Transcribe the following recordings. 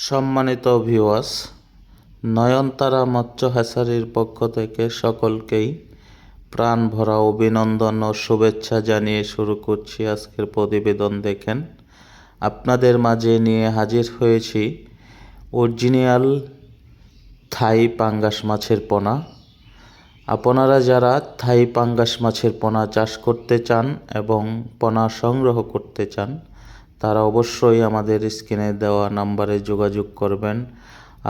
সম্মানিত ভিউয়ার্স, নয়নতারা মৎস্য হ্যাচারির পক্ষ থেকে সকলকেই প্রাণ ভরা অভিনন্দন ও শুভেচ্ছা জানিয়ে শুরু করছি আজকের প্রতিবেদন। দেখেন, আপনাদের মাঝে নিয়ে হাজির হয়েছি অরিজিনাল থাই পাঙ্গাস মাছের পোনা। আপনারা যারা থাই পাঙ্গাস মাছের পোনা চাষ করতে চান এবং পোনা সংগ্রহ করতে চান, তারা অবশ্যই আমাদের স্ক্রিনে দেওয়া নাম্বারে যোগাযোগ করবেন।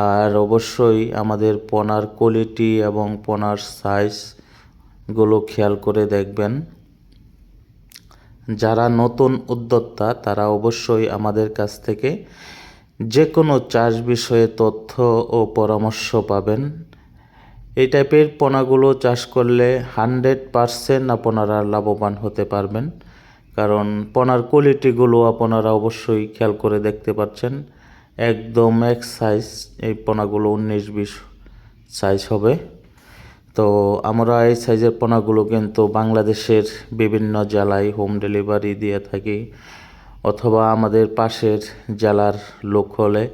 আর অবশ্যই আমাদের পোনার কোয়ালিটি এবং পোনার সাইজগুলো খেয়াল করে দেখবেন। যারা নতুন উদ্যোক্তা তারা অবশ্যই আমাদের কাছ থেকে যে কোনো চাষ বিষয়ে তথ্য ও পরামর্শ পাবেন। এই টাইপের পোনাগুলো চাষ করলে 100% আপনারা লাভবান হতে পারবেন, কারণ পোনার কোয়ালিটিগুলো আপনারা অবশ্যই খেয়াল করে দেখতে পাচ্ছেন। একদম এক সাইজ, এই পোনাগুলো 19-20 সাইজ হবে। তো আমরা এই সাইজের পোনাগুলো কিন্তু বাংলাদেশের বিভিন্ন জেলায় হোম ডেলিভারি দিয়ে থাকি, অথবা আমাদের পাশের জেলার লোক হলে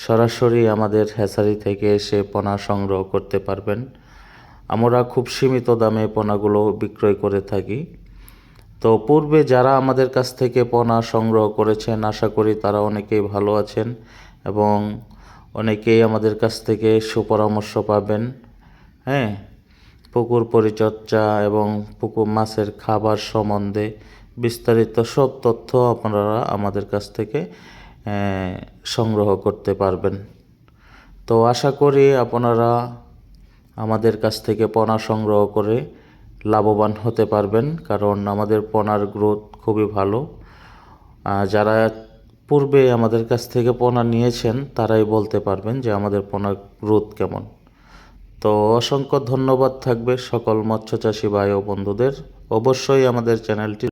সরাসরি আমাদের হ্যাচারি থেকে এসে পোনা সংগ্রহ করতে পারবেন। আমরা খুব সীমিত দামে পোনাগুলো বিক্রয় করে থাকি। তো পূর্বে যারা আমাদের কাছ থেকে পোনা সংগ্রহ করেছেন, আশা করি তারা অনেকেই ভালো আছেন এবং অনেকেই আমাদের কাছ থেকে সুপরামর্শ পাবেন। হ্যাঁ, পুকুর পরিচর্যা এবং পুকুর মাছের খাবার সম্বন্ধে বিস্তারিত সব তথ্য আপনারা আমাদের কাছ থেকে সংগ্রহ করতে পারবেন। তো আশা করি আপনারা আমাদের কাছ থেকে পোনা সংগ্রহ করে লাভবান হতে পারবেন, কারণ আমাদের পোনার গ্রোথ খুবই ভালো। যারা পূর্বে আমাদের কাছ থেকে পোনা নিয়েছেন তারাই বলতে পারবেন যে আমাদের পোনার গ্রোথ কেমন। তো অসংখ্য ধন্যবাদ থাকবে সকল মৎস্য চাষি ভাই ও বন্ধুদের। অবশ্যই আমাদের চ্যানেলটি